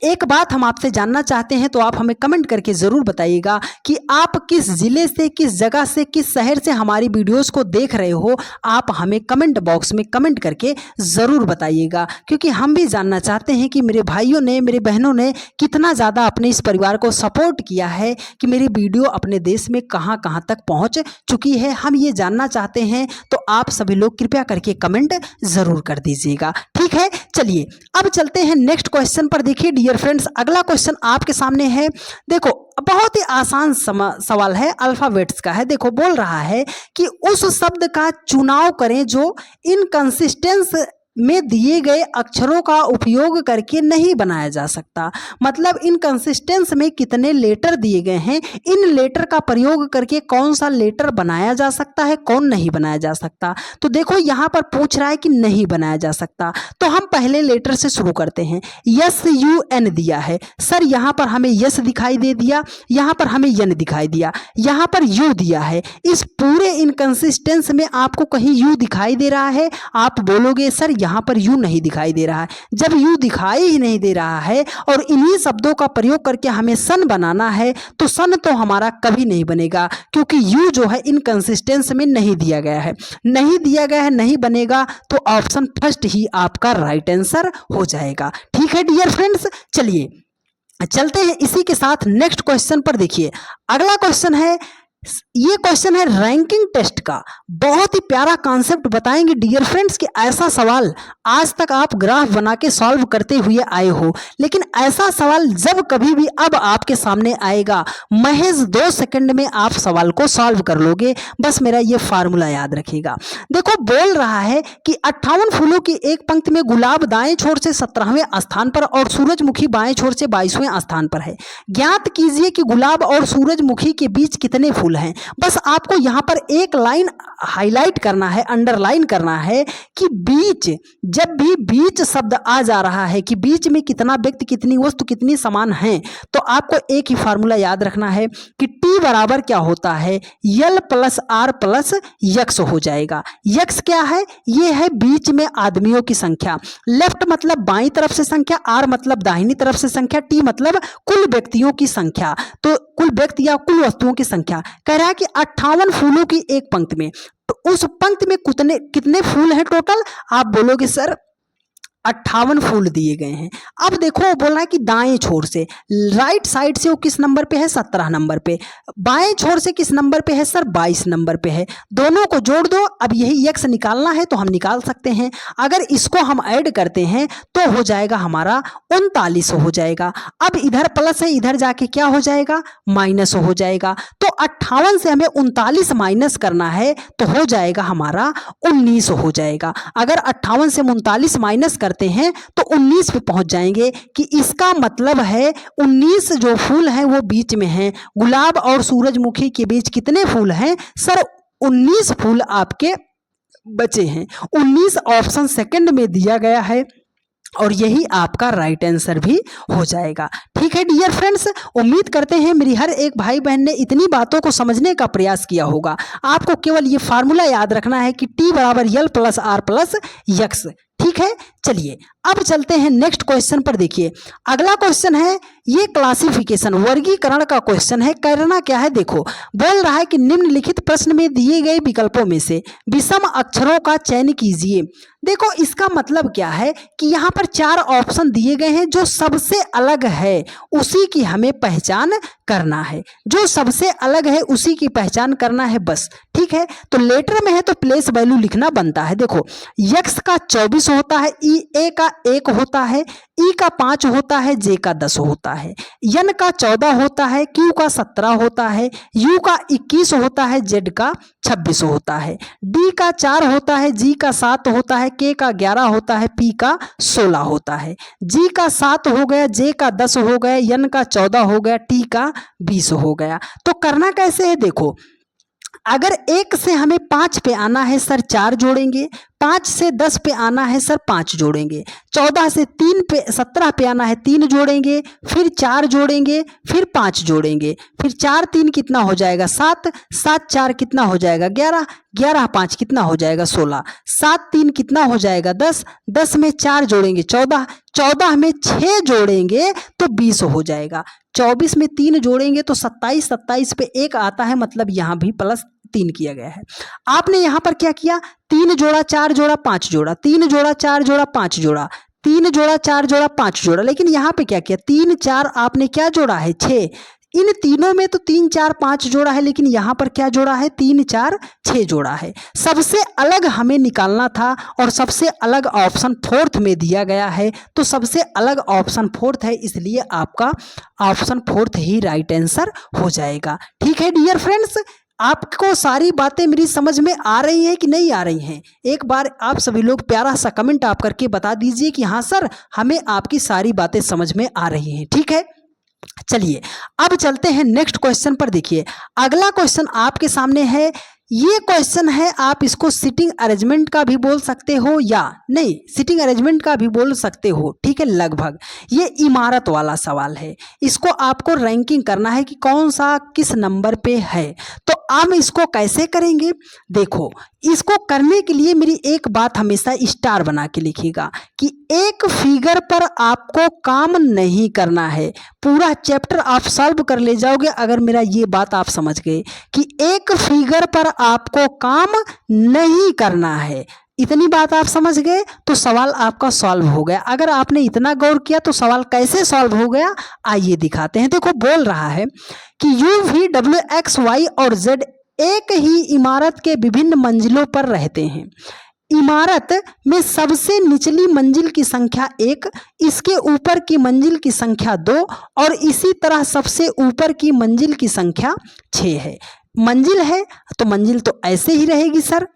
एक बात हम आपसे जानना चाहते हैं, तो आप हमें कमेंट करके ज़रूर बताइएगा कि आप किस ज़िले से, किस जगह से, किस शहर से हमारी वीडियोस को देख रहे हो। आप हमें कमेंट बॉक्स में कमेंट करके ज़रूर बताइएगा, क्योंकि हम भी जानना चाहते हैं कि मेरे भाइयों ने, मेरे बहनों ने कितना ज़्यादा अपने इस परिवार को सपोर्ट किया है, कि मेरी वीडियो अपने देश में कहाँ कहाँ तक पहुँच चुकी है। हम ये जानना चाहते हैं, तो आप सभी लोग कृपया करके कमेंट ज़रूर कर दीजिएगा। ठीक है, चलिए अब चलते हैं नेक्स्ट क्वेश्चन पर। देखिए डियर फ्रेंड्स, अगला क्वेश्चन आपके सामने है। देखो बहुत ही आसान सवाल है, अल्फाबेट्स का है। देखो बोल रहा है कि उस शब्द का चुनाव करें जो इनकंसिस्टेंस में दिए गए अक्षरों का उपयोग करके नहीं बनाया जा सकता। मतलब इनकंसिस्टेंस में कितने लेटर दिए गए हैं, इन लेटर का प्रयोग करके कौन सा लेटर बनाया जा सकता है, कौन नहीं बनाया जा सकता। तो देखो यहाँ पर पूछ रहा है कि नहीं बनाया जा सकता, तो हम पहले लेटर से शुरू करते हैं। यस यू एन दिया है सर, यहाँ पर हमें यस दिखाई दे दिया, यहाँ पर हमें यन दिखाई दिया, यहाँ पर यू दिया है। इस पूरे इनकंसिस्टेंस में आपको कहीं यू दिखाई दे रहा है? आप बोलोगे सर यहाँ पर यू नहीं दिखाई दे रहा है। जब यू दिखाई ही नहीं दे रहा है और इन्हीं शब्दों का प्रयोग करके हमें सन बनाना है, तो सन तो हमारा कभी नहीं बनेगा, क्योंकि यू जो है इनकंसिस्टेंस में नहीं दिया गया है, नहीं दिया गया है, नहीं बनेगा। तो ऑप्शन फर्स्ट ही आपका राइट आंसर हो जाएगा। ठीक है डियर फ्रेंड्स, चलिए चलते हैं इसी के साथ नेक्स्ट क्वेश्चन पर। देखिए अगला क्वेश्चन है, ये क्वेश्चन है रैंकिंग टेस्ट का। बहुत ही प्यारा कॉन्सेप्ट बताएंगे डियर फ्रेंड्स, कि ऐसा सवाल आज तक आप ग्राफ बना के सॉल्व करते हुए आए हो, लेकिन ऐसा सवाल जब कभी भी अब आपके सामने आएगा, महज 2 सेकंड में आप सवाल को सॉल्व कर लोगे। बस मेरा ये फार्मूला याद रखिएगा। देखो बोल रहा है कि 58 फूलों की एक पंक्ति में गुलाब दाएं छोर से 17वें स्थान पर और सूरजमुखी बाएं छोर से 22वें स्थान पर है। ज्ञात कीजिए कि गुलाब और सूरजमुखी के बीच कितने फूल हैं। बस आपको यहां पर एक लाइन हाईलाइट करना है, अंडरलाइन करना है कि बीच, जब भी बीच शब्द आ जा रहा है कि बीच में कितना व्यक्ति, कितनी वस्तु, कितनी समान है, तो आपको एक ही फार्मूला याद रखना है कि टी बराबर क्या होता है, यल प्लस आर प्लस यक्स हो जाएगा। यक्स क्या है? ये है बीच में आदमियों की संख्या। लेफ्ट मतलब बाईं तरफ से संख्या, आर मतलब दाहिनी तरफ से संख्या, टी मतलब कुल व्यक्तियों की संख्या। तो कुल व्यक्ति या कुल वस्तुओं की संख्या। कह रहा है कि 58 फूलों की एक पंक्ति में, तो उस पंक्ति में कितने फूल हैं टोटल? आप बोलोगे सर 58 फूल दिए गए हैं। अब देखो वो बोल रहा है कि दाएं छोर से, राइट साइड से वो किस नंबर पे है? 17 नंबर पे। बाएं छोर से किस नंबर पे है सर? 22 नंबर पे है। दोनों को जोड़ दो। अब यही यक्स निकालना है तो हम निकाल सकते हैं। अगर इसको हम ऐड करते हैं तो हो जाएगा हमारा 39 हो जाएगा। अब इधर प्लस है, इधर जाके क्या हो जाएगा? माइनस हो जाएगा। तो 58 से हमें 39 माइनस करना है तो हो जाएगा हमारा 19 हो जाएगा। अगर 58 से 39 माइनस करते हैं तो 19 पे पहुंच जाएंगे, कि इसका मतलब है 19 जो फूल हैं वो बीच में हैं। गुलाब और सूरजमुखी के बीच कितने फूल हैं सर? 19 फूल आपके बचे हैं। 19 ऑप्शन सेकंड में दिया गया है और यही आपका राइट आंसर भी हो जाएगा। ठीक है डियर फ्रेंड्स, उम्मीद करते हैं मेरी हर एक भाई बहन ने इतनी बातों को समझने का प्रयास किया होगा। आपको केवल ये फार्मूला याद रखना है कि टी बराबर यल प्लस आर प्लस यक्स। ठीक है, चलिए अब चलते हैं नेक्स्ट क्वेश्चन पर। देखिए अगला क्वेश्चन है, ये क्लासिफिकेशन, वर्गीकरण का क्वेश्चन है। करना क्या है? देखो बोल रहा है कि निम्नलिखित प्रश्न में दिए गए विकल्पों में से विषम अक्षरों का चयन कीजिए। देखो इसका मतलब क्या है कि यहाँ पर 4 ऑप्शन दिए गए हैं, जो सबसे अलग है उसी की हमें पहचान करना है। जो सबसे अलग है उसी की पहचान करना है बस। ठीक है, तो लेटर में है तो प्लेस वैल्यू लिखना बनता है। देखो यक्स का 24 होता है, ए का 1 होता है, ई का 5 होता है, जे का 10 होता है, यन का 14 होता है, क्यू का 17 होता है, यू का 21 होता है, जेड का 26 होता है, डी का 4 होता है, जी का 7 होता है, के का 11 होता है, पी का 16 होता है, जी का 7 हो गया, जे का 10 हो गया, यन का 14 हो गया, टी का 20 हो गया। तो करना कैसे है? देखो अगर 1 से हमें 5 पे आना है सर 4 जोड़ेंगे, 5 से 10 पे आना है सर 5 जोड़ेंगे, 14 से 3 पे 17 पे आना है 3 जोड़ेंगे, फिर 4 जोड़ेंगे, फिर 5 जोड़ेंगे, फिर 4 3 कितना हो जाएगा 7, 7 4 कितना हो जाएगा 11, 11 5 कितना हो जाएगा 16, 7 3 कितना हो जाएगा 10, 10 में 4 जोड़ेंगे 14, 14 में 6 जोड़ेंगे तो 20 हो जाएगा, 24 में 3 जोड़ेंगे तो 27, 27 पे 1 आता है, मतलब यहाँ भी प्लस 3 किया गया है। आपने यहाँ पर क्या किया, 3 जोड़ा 4 जोड़ा 5 जोड़ा, 3 जोड़ा 4 जोड़ा 5 जोड़ा, 3 जोड़ा 4 जोड़ा 5 जोड़ा, लेकिन यहाँ पे क्या किया 3 4 आपने क्या जोड़ा है 6, इन तीनों में तो 3 4 5 जोड़ा है, लेकिन यहाँ पर क्या जोड़ा है 3 4 6 जोड़ा है। सबसे अलग हमें निकालना था और सबसे अलग ऑप्शन फोर्थ में दिया गया है, तो सबसे अलग ऑप्शन फोर्थ है, इसलिए आपका ऑप्शन फोर्थ ही राइट आंसर हो जाएगा। ठीक है डियर फ्रेंड्स, आपको सारी बातें मेरी समझ में आ रही हैं कि नहीं आ रही हैं? एक बार आप सभी लोग प्यारा सा कमेंट आप करके बता दीजिए कि हाँ सर हमें आपकी सारी बातें समझ में आ रही हैं। ठीक है, चलिए अब चलते हैं नेक्स्ट क्वेश्चन पर। देखिए अगला क्वेश्चन आपके सामने है, ये क्वेश्चन है, आप इसको सिटिंग अरेंजमेंट का भी बोल सकते हो या नहीं सिटिंग अरेंजमेंट का भी बोल सकते हो। ठीक है, लगभग ये इमारत वाला सवाल है, इसको आपको रैंकिंग करना है कि कौन सा किस नंबर पे है। तो हम इसको कैसे करेंगे, देखो इसको करने के लिए मेरी एक बात हमेशा स्टार बना के लिखिएगा कि एक फिगर पर आपको काम नहीं करना है, पूरा चैप्टर आप सॉल्व कर ले जाओगे अगर मेरा ये बात आप समझ गए कि एक फिगर पर आपको काम नहीं करना है। इतनी बात आप समझ गए तो सवाल आपका सॉल्व हो गया। अगर आपने इतना गौर किया तो सवाल कैसे सॉल्व हो गया, आइए दिखाते हैं। देखो बोल रहा है कि U V W X Y और जेड एक ही इमारत के विभिन्न मंजिलों पर रहते हैं। इमारत में सबसे निचली मंजिल की संख्या 1, इसके ऊपर की मंजिल की संख्या 2 और इसी तरह सबसे ऊपर की मंजिल की संख्या 6 है। मंजिल है तो मंजिल तो ऐसे ही रहेगी सर,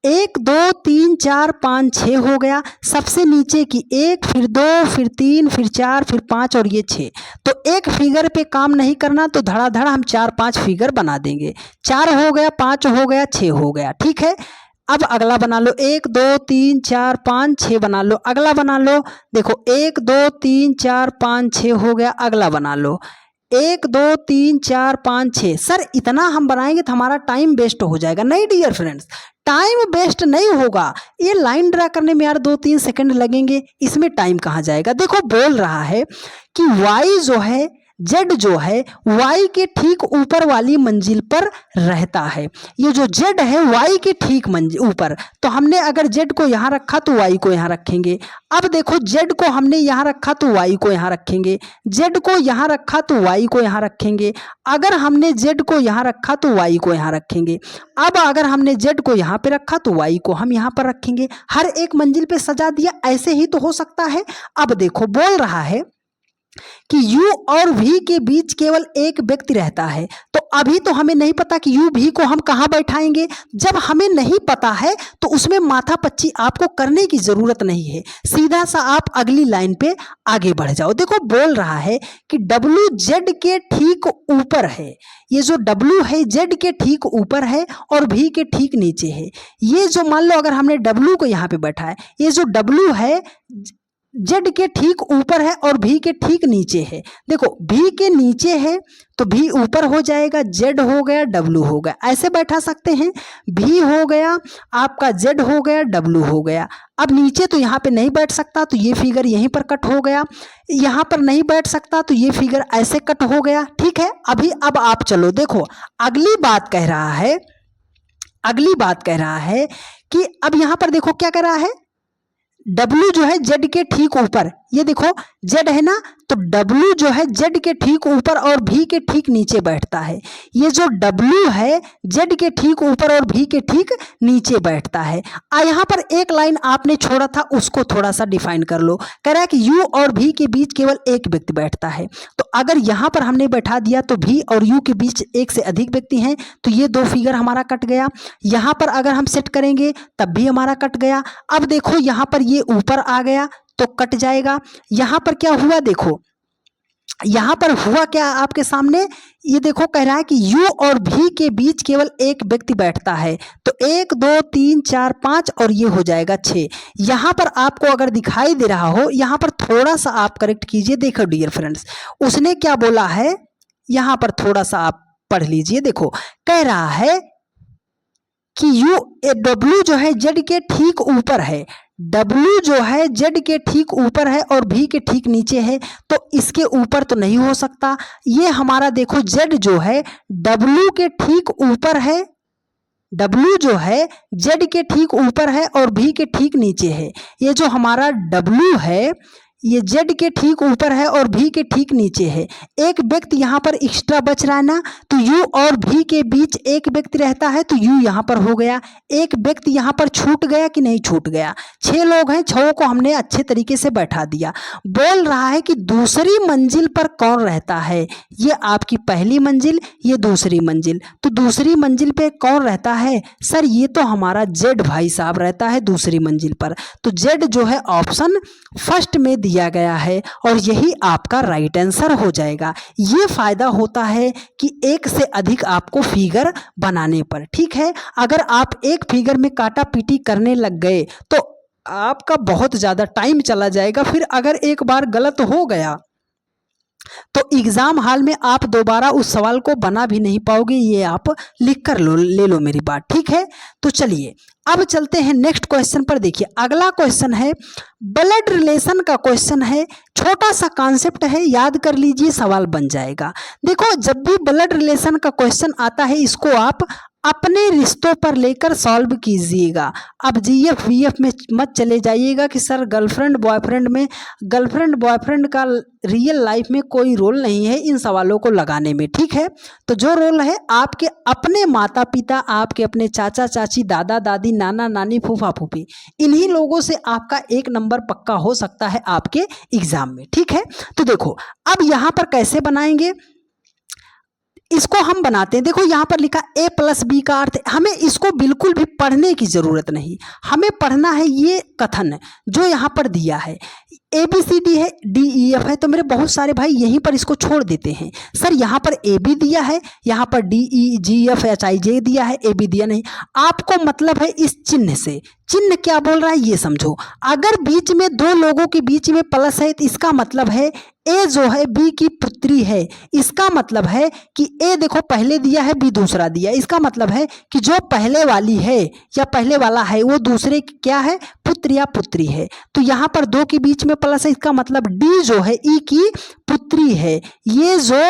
1 2 3 4 5 6 हो गया, सबसे नीचे की 1 फिर 2 फिर 3 फिर 4 फिर 5 और ये 6। तो एक फिगर पे काम नहीं करना तो धड़ाधड़ हम 4 5 फिगर बना देंगे, 4 हो गया 5 हो गया 6 हो गया। ठीक है, अब अगला बना लो, 1 2 3 4 5 6 बना लो, अगला बना लो, देखो 1 2 3 4 5 6 हो गया, अगला बना लो 1 2 3 4 5 6। सर इतना हम बनाएंगे तो हमारा टाइम वेस्ट हो जाएगा। नहीं डियर फ्रेंड्स, टाइम वेस्ट नहीं होगा, ये लाइन ड्रा करने में यार 2-3 सेकंड लगेंगे, इसमें टाइम कहाँ जाएगा। देखो बोल रहा है कि y जो है जेड जो है y के ठीक ऊपर वाली मंजिल पर रहता है। ये जो जेड है y के ठीक ऊपर, तो हमने अगर जेड को यहाँ रखा तो y को यहाँ रखेंगे। अब देखो जेड को हमने यहाँ रखा तो y को यहाँ रखेंगे, जेड को यहाँ रखा तो y को यहाँ रखेंगे, अगर हमने जेड को यहाँ रखा तो y को यहाँ रखेंगे, अब अगर हमने जेड को यहाँ पे रखा तो y को हम यहाँ पर रखेंगे। हर एक मंजिल पे सजा दिया, ऐसे ही तो हो सकता है। अब देखो बोल रहा है कि u और v के बीच केवल एक व्यक्ति रहता है, तो अभी तो हमें नहीं पता कि u v को हम कहाँ बैठाएंगे। जब हमें नहीं पता है तो उसमें माथा पच्ची आपको करने की जरूरत नहीं है, सीधा सा आप अगली लाइन पे आगे बढ़ जाओ। देखो बोल रहा है कि w z के ठीक ऊपर है, ये जो w है z के ठीक ऊपर है और v के ठीक नीचे है। ये जो मान लो अगर हमने w को यहाँ पे बैठाया, ये जो w है जेड के ठीक ऊपर है और भी के ठीक नीचे है। देखो भी के नीचे है तो भी ऊपर हो जाएगा, जेड हो गया डब्लू हो गया, ऐसे बैठा सकते हैं। भी हो गया आपका, जेड हो गया, डब्लू हो गया। अब नीचे तो यहाँ पे नहीं बैठ सकता तो ये फिगर यहीं पर कट हो गया, यहाँ पर नहीं बैठ सकता तो ये फिगर ऐसे कट हो गया। ठीक है, अभी अब आप चलो देखो अगली बात कह रहा है, अगली बात कह रहा है कि अब यहाँ पर देखो क्या कह रहा है, W जो है Z के ठीक ऊपर, ये देखो Z है ना, तो W जो है Z के ठीक ऊपर और V के ठीक नीचे बैठता है। ये जो W है Z के ठीक ऊपर और V के ठीक नीचे बैठता है। यहाँ पर एक लाइन आपने छोड़ा था, उसको थोड़ा सा डिफाइन कर लो। कह रहा है कि U और V के बीच केवल एक व्यक्ति बैठता है, तो अगर यहाँ पर हमने बैठा दिया तो V और U के बीच एक से अधिक व्यक्ति हैं, तो ये दो फिगर हमारा कट गया। यहाँ पर अगर हम सेट करेंगे तब भी हमारा कट गया। अब देखो यहाँ पर ये ऊपर आ गया तो कट जाएगा। यहाँ पर क्या हुआ देखो, यहाँ पर हुआ क्या आपके सामने, ये देखो कह रहा है कि U और V के बीच केवल एक व्यक्ति बैठता है, तो 1 2 3 4 5 और ये हो जाएगा 6। यहाँ पर आपको अगर दिखाई दे रहा हो, यहाँ पर थोड़ा सा आप करेक्ट कीजिए। देखो डियर फ्रेंड्स, उसने क्या बोला है, यहाँ पर थोड़ा सा आप पढ़ लीजिए। देखो कह रहा है कि W जो है Z के ठीक ऊपर है, W जो है Z के ठीक ऊपर है और V के ठीक नीचे है, तो इसके ऊपर तो नहीं हो सकता। ये हमारा देखो Z जो है W के ठीक ऊपर है, W जो है Z के ठीक ऊपर है और V के ठीक नीचे है। ये जो हमारा W है ये Z के ठीक ऊपर है और V के ठीक नीचे है। एक व्यक्ति यहाँ पर एक्स्ट्रा बच रहा है ना, तो U और V के बीच एक व्यक्ति रहता है, तो U यहाँ पर हो गया। एक व्यक्ति यहाँ पर छूट गया कि नहीं छूट गया। 6 लोग हैं, 6 को हमने अच्छे तरीके से बैठा दिया। बोल रहा है कि दूसरी मंजिल पर कौन रहता है, ये आपकी पहली मंजिल, ये दूसरी मंजिल, तो दूसरी मंजिल पे कौन रहता है सर, ये तो हमारा Z भाई साहब रहता है दूसरी मंजिल पर। तो Z जो है ऑप्शन फर्स्ट में दिया गया है और यही आपका राइट आंसर हो जाएगा। ये फायदा होता है कि एक से अधिक आपको फिगर बनाने पर, ठीक है। अगर आप एक फिगर में काटा पीटी करने लग गए तो आपका बहुत ज़्यादा टाइम चला जाएगा। फिर अगर एक बार गलत हो गया तो एग्जाम हॉल में आप दोबारा उस सवाल को बना भी नहीं पाओगे। ये आप लिख कर ले लो मेरी बात, ठीक है। तो चलिए अब चलते हैं नेक्स्ट क्वेश्चन पर। देखिए अगला क्वेश्चन है ब्लड रिलेशन का क्वेश्चन है, छोटा सा कॉन्सेप्ट है, याद कर लीजिए, सवाल बन जाएगा। देखो जब भी ब्लड रिलेशन का क्वेश्चन आता है इसको आप अपने रिश्तों पर लेकर सॉल्व कीजिएगा। अब GF VF में मत चले जाइएगा कि सर गर्लफ्रेंड बॉयफ्रेंड में, गर्लफ्रेंड बॉयफ्रेंड का रियल लाइफ में कोई रोल नहीं है इन सवालों को लगाने में, ठीक है। तो जो रोल है आपके अपने माता पिता, आपके अपने चाचा चाची, दादा दादी, नाना नानी, फूफा फूफी, इन्हीं लोगों से आपका 1 नंबर पक्का हो सकता है आपके एग्जाम में, ठीक है। तो देखो अब यहाँ पर कैसे बनाएंगे, इसको हम बनाते हैं। देखो यहाँ पर लिखा A + B का अर्थ, हमें इसको बिल्कुल भी पढ़ने की जरूरत नहीं, हमें पढ़ना है ये कथन जो यहाँ पर दिया है। ABCD है, DEF है, तो मेरे बहुत सारे भाई यहीं पर इसको छोड़ देते हैं। सर यहाँ पर AB दिया है, यहाँ पर DEGF HIJ दिया है, AB दिया नहीं। आपको मतलब है इस चिन्ह से, चिन्ह क्या बोल रहा है ये समझो। अगर बीच में 2 लोगों के बीच में प्लस है तो इसका मतलब है A जो है B की पुत्री है। इसका मतलब है कि A देखो पहले दिया है, B दूसरा दिया, इसका मतलब है कि जो पहले वाली है या पहले वाला है वो दूसरे की क्या है, पुत्र या पुत्री है। तो यहाँ पर 2 के बीच में प्लस है, इसका मतलब D जो है E की पुत्री है। ये जो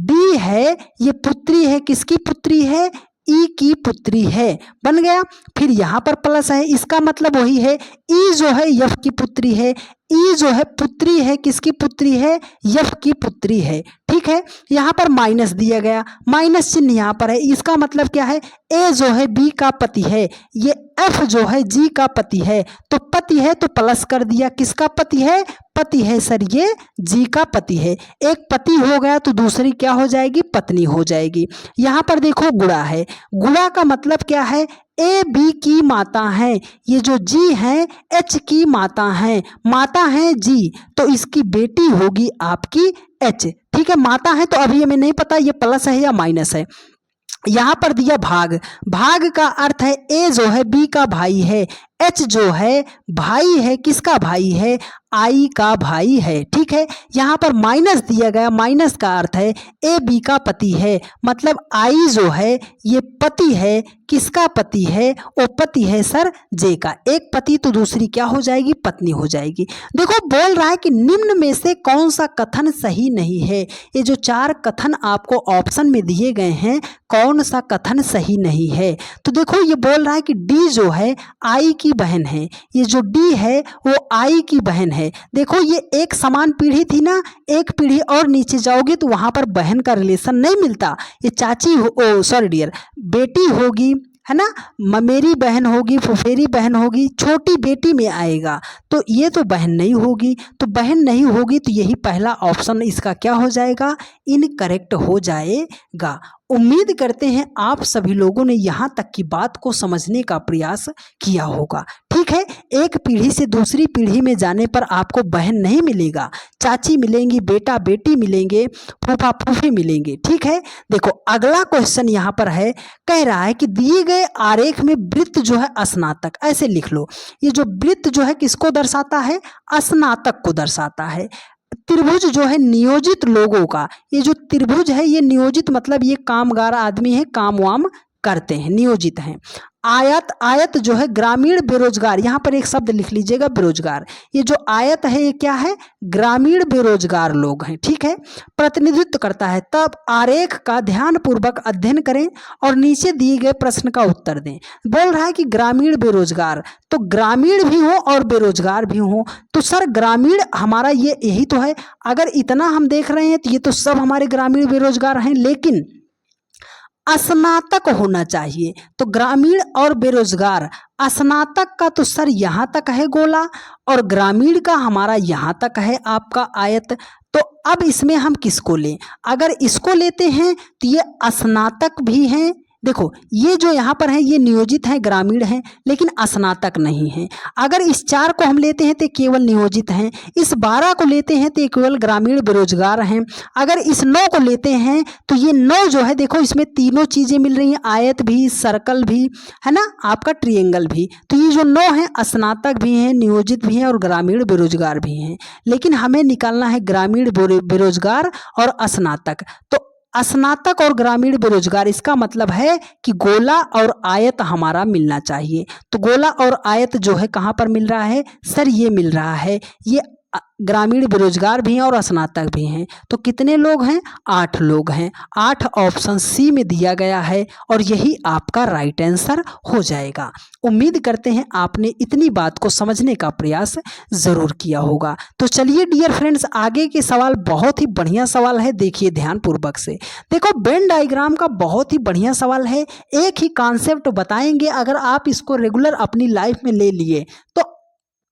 D है ये पुत्री है, किसकी पुत्री है, ई की पुत्री है, बन गया। फिर यहाँ पर प्लस है, इसका मतलब वही है ई जो है यफ की पुत्री है, ई जो है पुत्री है, किसकी पुत्री है, यफ की पुत्री है, ठीक है। यहाँ पर माइनस दिया गया, माइनस चिन्ह यहाँ पर है, इसका मतलब क्या है, ए जो है बी का पति है, ये एफ जो है जी का पति है। तो पति है तो प्लस कर दिया, किसका पति है, पति है सर ये जी का पति है। एक पति हो गया तो दूसरी क्या हो जाएगी, पत्नी हो जाएगी। यहाँ पर देखो गुणा है, गुणा का मतलब क्या है, ए बी की माता है, ये जो जी है एच की माता है, माता है जी, तो इसकी बेटी होगी आपकी एच, ठीक है। माता है तो अभी हमें नहीं पता ये प्लस है या माइनस है। यहाँ पर दिया भाग, भाग का अर्थ है ए जो है बी का भाई है, एच जो है भाई है, किसका भाई है, आई का भाई है, ठीक है। यहाँ पर माइनस दिया गया, माइनस का अर्थ है ए बी का पति है, मतलब आई जो है ये पति है, किसका पति है, वो पति है सर जे का। एक पति तो दूसरी क्या हो जाएगी, पत्नी हो जाएगी। देखो बोल रहा है कि निम्न में से कौन सा कथन सही नहीं है। ये जो 4 कथन आपको ऑप्शन में दिए गए हैं, कौन सा कथन सही नहीं है। तो देखो ये बोल रहा है कि डी जो है आई की बहन है, ये जो डी है वो आई की बहन है। देखो ये एक समान पीढ़ी थी ना, एक पीढ़ी और नीचे जाओगे तो वहां पर बहन का रिलेशन नहीं मिलता। ये चाची हो, सॉरी डियर, बेटी होगी है ना, ममेरी बहन होगी, फुफेरी बहन होगी, छोटी बेटी में आएगा, तो ये तो बहन नहीं होगी। तो बहन नहीं होगी तो यही पहला ऑप्शन इसका क्या हो जाएगा, इनकरेक्ट हो जाएगा। उम्मीद करते हैं आप सभी लोगों ने यहाँ तक की बात को समझने का प्रयास किया होगा, ठीक है। ठीक है। एक पीढ़ी से दूसरी पीढ़ी में जाने पर आपको बहन नहीं मिलेगा, चाची मिलेंगी, बेटा बेटी मिलेंगे, फूफा फूफी मिलेंगे। ठीक है। देखो अगला क्वेश्चन यहाँ पर है, कह रहा है कि दिए गए आरेख में वृत्त जो है स्नातक, ऐसे लिख लो। ये जो वृत्त जो है किसको दर्शाता है? स्नातक को दर्शाता है। त्रिभुज जो है नियोजित लोगों का, ये जो त्रिभुज है ये नियोजित मतलब ये कामगार आदमी है, काम वाम करते हैं, नियोजित हैं। आयत, आयत जो है ग्रामीण बेरोजगार, यहाँ पर एक शब्द लिख लीजिएगा बेरोजगार। ये जो आयत है ये क्या है? ग्रामीण बेरोजगार लोग हैं। ठीक है। प्रतिनिधित्व करता है। तब आरेख का ध्यानपूर्वक अध्ययन करें और नीचे दिए गए प्रश्न का उत्तर दें। बोल रहा है कि ग्रामीण बेरोजगार, तो ग्रामीण भी हो और बेरोजगार भी हो, तो सर ग्रामीण हमारा ये यही तो है। अगर इतना हम देख रहे हैं तो ये तो सब हमारे ग्रामीण बेरोजगार हैं, लेकिन स्नातक होना चाहिए। तो ग्रामीण और बेरोजगार, स्नातक का तो सर यहाँ तक है गोला और ग्रामीण का हमारा यहाँ तक है आपका आयत। तो अब इसमें हम किसको लें? अगर इसको लेते हैं तो ये स्नातक भी हैं। देखो ये जो यहाँ पर है ये नियोजित है, ग्रामीण है, लेकिन स्नातक नहीं है। अगर इस 4 को हम लेते हैं तो केवल नियोजित हैं। इस 12 को लेते हैं तो केवल ग्रामीण बेरोजगार हैं। अगर इस 9 को लेते हैं तो ये 9 जो है देखो इसमें तीनों चीज़ें मिल रही हैं, आयत भी, सर्कल भी है ना, आपका ट्रिएंगल भी। तो ये जो 9 हैं स्नातक भी हैं, नियोजित भी हैं और ग्रामीण बेरोजगार भी हैं। लेकिन हमें निकालना है ग्रामीण बेरोजगार और स्नातक। तो स्नातक और ग्रामीण बेरोजगार, इसका मतलब है कि गोला और आयत हमारा मिलना चाहिए। तो गोला और आयत जो है कहाँ पर मिल रहा है? सर ये मिल रहा है, ये ग्रामीण बेरोजगार भी हैं और स्नातक भी हैं। तो कितने लोग हैं? 8 लोग हैं। 8 ऑप्शन सी में दिया गया है और यही आपका राइट आंसर हो जाएगा। उम्मीद करते हैं आपने इतनी बात को समझने का प्रयास ज़रूर किया होगा। तो चलिए डियर फ्रेंड्स, आगे के सवाल बहुत ही बढ़िया सवाल है, देखिए ध्यानपूर्वक से। देखो वेन डायग्राम का बहुत ही बढ़िया सवाल है। एक ही कॉन्सेप्ट बताएंगे, अगर आप इसको रेगुलर अपनी लाइफ में ले लिए तो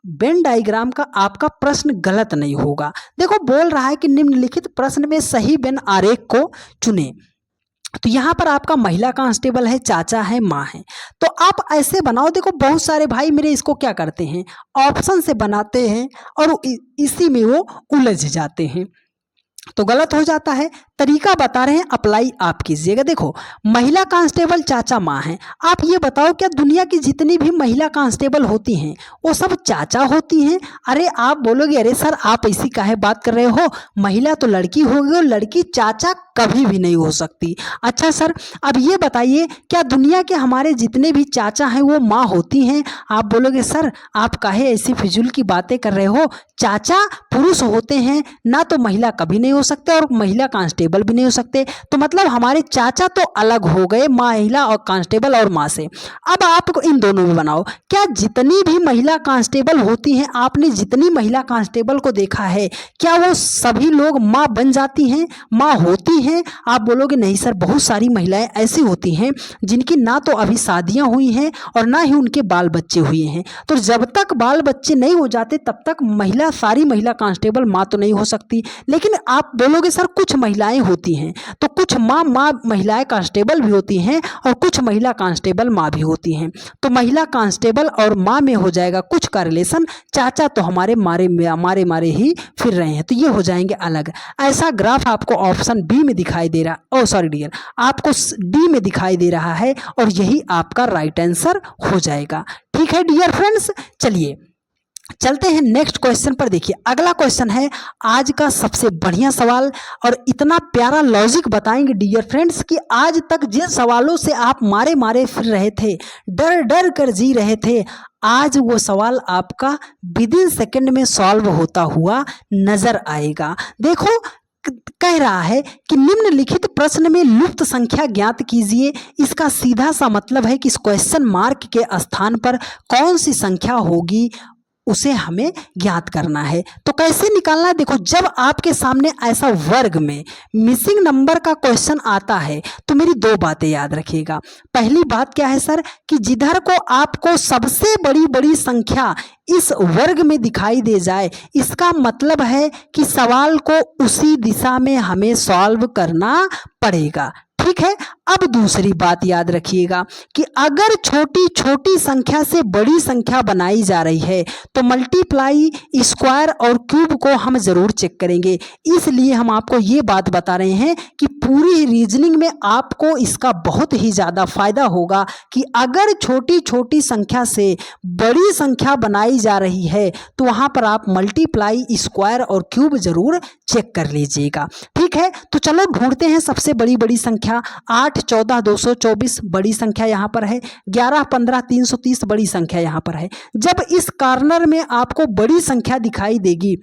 वेन डायग्राम का आपका प्रश्न गलत नहीं होगा। देखो बोल रहा है कि निम्नलिखित प्रश्न में सही वेन आरेख को चुने। तो यहाँ पर आपका महिला कांस्टेबल है, चाचा है, माँ है। तो आप ऐसे बनाओ। देखो बहुत सारे भाई मेरे इसको क्या करते हैं, ऑप्शन से बनाते हैं और इसी में वो उलझ जाते हैं, तो गलत हो जाता है। तरीका बता रहे हैं, अप्लाई आप कीजिएगा। देखो महिला कांस्टेबल चाचा माँ हैं। आप ये बताओ क्या दुनिया की जितनी भी महिला कांस्टेबल होती हैं वो सब चाचा होती हैं? अरे आप बोलोगे अरे सर आप ऐसी काहे बात कर रहे हो, महिला तो लड़की होगी और लड़की चाचा कभी भी नहीं हो सकती। अच्छा सर अब ये बताइए क्या दुनिया के हमारे जितने भी चाचा हैं वो माँ होती हैं? आप बोलोगे सर आप काहे ऐसी फिजूल की बातें कर रहे हो, चाचा पुरुष होते हैं ना, तो महिला कभी नहीं हो सकते और महिला कांस्टेबल भी नहीं हो सकते। तो मतलब हमारे चाचा तो अलग हो गए महिला और कांस्टेबल और माँ से। अब आप इन दोनों में बनाओ, क्या जितनी भी महिला कांस्टेबल होती हैं, आपने जितनी महिला कांस्टेबल को देखा है क्या वो सभी लोग माँ बन जाती हैं, माँ होती हैं? आप बोलोगे नहीं सर बहुत सारी महिलाएं ऐसी होती हैं जिनकी ना तो अभी शादियां हुई हैं और ना ही उनके बाल बच्चे हुए हैं। तो जब तक बाल बच्चे नहीं हो जाते तब तक सारी महिला कांस्टेबल माँ तो नहीं हो सकती। लेकिन आप बोलोगे सर कुछ महिलाएं होती हैं, तो कुछ माँ महिलाएं कांस्टेबल भी होती हैं और कुछ महिला कांस्टेबल माँ भी होती हैं। तो महिला कांस्टेबल और माँ में हो जाएगा कुछ का रिलेशन, चाचा तो हमारे मारे ही फिर रहे हैं, तो ये हो जाएंगे अलग। ऐसा ग्राफ आपको ऑप्शन बी में दिखाई दे रहा, सॉरी डियर, आपको डी में दिखाई दे रहा है और यही आपका राइट आंसर हो जाएगा। ठीक है डियर फ्रेंड्स, चलिए चलते हैं नेक्स्ट क्वेश्चन पर। देखिए अगला क्वेश्चन है आज का सबसे बढ़िया सवाल और इतना प्यारा लॉजिक बताएंगे डियर फ्रेंड्स कि आज तक जिन सवालों से आप मारे फिर रहे थे, डर डर कर जी रहे थे, आज वो सवाल आपका विदिन सेकंड में सॉल्व होता हुआ नजर आएगा। देखो कह रहा है कि निम्नलिखित प्रश्न में लुप्त संख्या ज्ञात कीजिए। इसका सीधा सा मतलब है कि इस क्वेश्चन मार्क के स्थान पर कौन सी संख्या होगी उसे हमें ज्ञात करना है। तो कैसे निकालना है? देखो जब आपके सामने ऐसा वर्ग में मिसिंग नंबर का क्वेश्चन आता है तो मेरी 2 बातें याद रखिएगा। पहली बात क्या है सर कि जिधर को आपको सबसे बड़ी संख्या इस वर्ग में दिखाई दे जाए, इसका मतलब है कि सवाल को उसी दिशा में हमें सॉल्व करना पड़ेगा। ठीक है। अब दूसरी बात याद रखिएगा कि अगर छोटी छोटी संख्या से बड़ी संख्या बनाई जा रही है तो मल्टीप्लाई, स्क्वायर और क्यूब को हम जरूर चेक करेंगे। इसलिए हम आपको ये बात बता रहे हैं कि पूरी रीजनिंग में आपको इसका बहुत ही ज़्यादा फायदा होगा कि अगर छोटी छोटी संख्या से बड़ी संख्या बनाई जा रही है तो वहाँ पर आप मल्टीप्लाई, स्क्वायर और क्यूब जरूर चेक कर लीजिएगा। ठीक है, तो चलो ढूंढते हैं सबसे बड़ी संख्या। 8, 14, 224 बड़ी संख्या यहाँ पर है। 11, 15, 330 बड़ी संख्या यहाँ पर है। जब इस कॉर्नर में आपको बड़ी संख्या दिखाई देगी,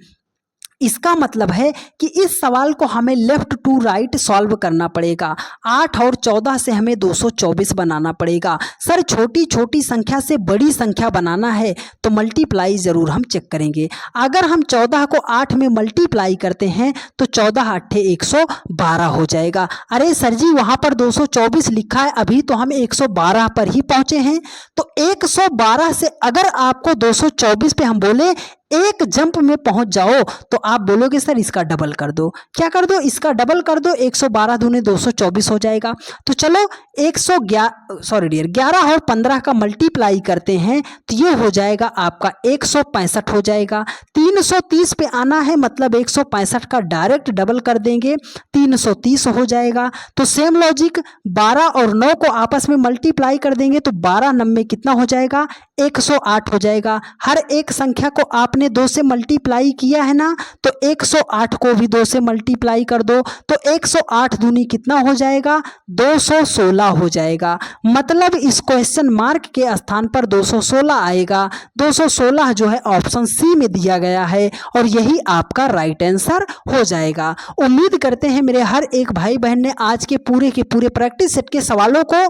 इसका मतलब है कि इस सवाल को हमें लेफ्ट टू राइट सॉल्व करना पड़ेगा। 8 और 14 से हमें 224 बनाना पड़ेगा। सर छोटी छोटी संख्या से बड़ी संख्या बनाना है तो मल्टीप्लाई ज़रूर हम चेक करेंगे। अगर हम 14 को 8 में मल्टीप्लाई करते हैं तो 14 8 112 हो जाएगा। अरे सर जी वहाँ पर 224 लिखा है, अभी तो हम 112 पर ही पहुँचे हैं। तो 112 से अगर आपको 224 पे हम बोले एक जंप में पहुंच जाओ तो आप बोलोगे सर इसका डबल कर दो। क्या कर दो? इसका डबल कर दो। 112 दूने 224 हो जाएगा। तो चलो 11 और 15 का मल्टीप्लाई करते हैं तो ये हो जाएगा आपका 165 हो जाएगा। 330 पे आना है, मतलब 165 का डायरेक्ट डबल कर देंगे, 330 हो जाएगा। तो सेम लॉजिक 12 और 9 को आपस में मल्टीप्लाई कर देंगे तो 12 9 कितना हो जाएगा? 108 हो जाएगा। हर एक संख्या को आपने 2 से मल्टीप्लाई किया है ना, तो 108 को भी 2 से मल्टीप्लाई कर दो तो 108 दूनी कितना हो जाएगा? 216 हो जाएगा। मतलब इस क्वेश्चन मार्क के स्थान पर 216 आएगा। 216 जो है ऑप्शन सी में दिया गया है और यही आपका राइट आंसर हो जाएगा। उम्मीद करते हैं मेरे हर एक भाई बहन ने आज के पूरे प्रैक्टिस सेट के सवालों को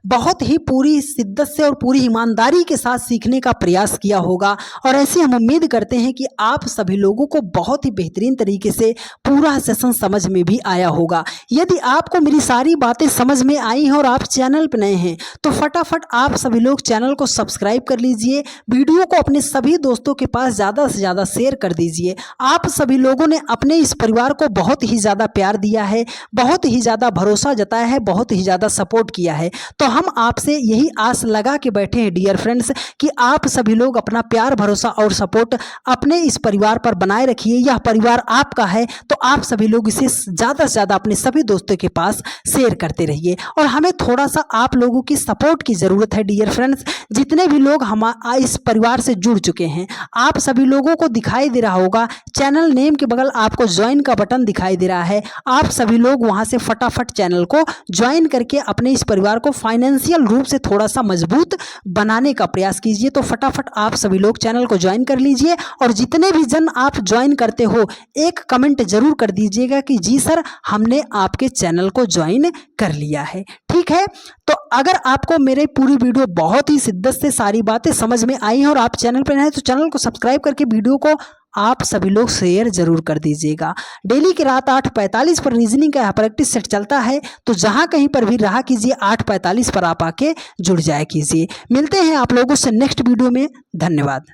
बहुत ही पूरी शिद्दत से और पूरी ईमानदारी के साथ सीखने का प्रयास किया होगा। और ऐसे हम उम्मीद करते हैं कि आप सभी लोगों को बहुत ही बेहतरीन तरीके से पूरा सेशन समझ में भी आया होगा। यदि आपको मेरी सारी बातें समझ में आई हैं और आप चैनल पर नए हैं तो फटाफट आप सभी लोग चैनल को सब्सक्राइब कर लीजिए, वीडियो को अपने सभी दोस्तों के पास ज़्यादा से ज़्यादा शेयर कर दीजिए। आप सभी लोगों ने अपने इस परिवार को बहुत ही ज़्यादा प्यार दिया है, बहुत ही ज़्यादा भरोसा जताया है, बहुत ही ज़्यादा सपोर्ट किया है। तो हम आपसे यही आस लगा के बैठे हैं डियर फ्रेंड्स कि आप सभी लोग अपना प्यार, भरोसा और सपोर्ट अपने इस परिवार पर बनाए रखिए। यह परिवार आपका है तो आप सभी लोग इसे ज़्यादा से ज़्यादा अपने सभी दोस्तों के पास शेयर करते रहिए। और हमें थोड़ा सा आप लोगों की सपोर्ट की ज़रूरत है डियर फ्रेंड्स। जितने भी लोग हम इस परिवार से जुड़ चुके हैं, आप सभी लोगों को दिखाई दे रहा होगा चैनल नेम के बगल आपको ज्वाइन का बटन दिखाई दे रहा है। आप सभी लोग वहां से फटाफट चैनल को ज्वाइन करके अपने इस परिवार को फाइनेंशियल रूप से थोड़ा सा मजबूत बनाने का प्रयास कीजिए। तो फटाफट आप सभी लोग चैनल को ज्वाइन कर लीजिए और जितने भी जन आप ज्वाइन करते हो एक कमेंट जरूर कर दीजिएगा कि जी सर हमने आपके चैनल को ज्वाइन कर लिया है। ठीक है, तो अगर आपको मेरे पूरी वीडियो बहुत ही शिद्दत से सारी बातें समझ में आई हैं और आप चैनल पर नए हैं तो चैनल को सब्सक्राइब करके वीडियो को आप सभी लोग शेयर जरूर कर दीजिएगा। डेली की रात 8:45 पर रीजनिंग का प्रैक्टिस सेट चलता है, तो जहां कहीं पर भी रहा कीजिए 8:45 पर आप आके जुड़ जाया कीजिए। मिलते हैं आप लोगों से नेक्स्ट वीडियो में। धन्यवाद।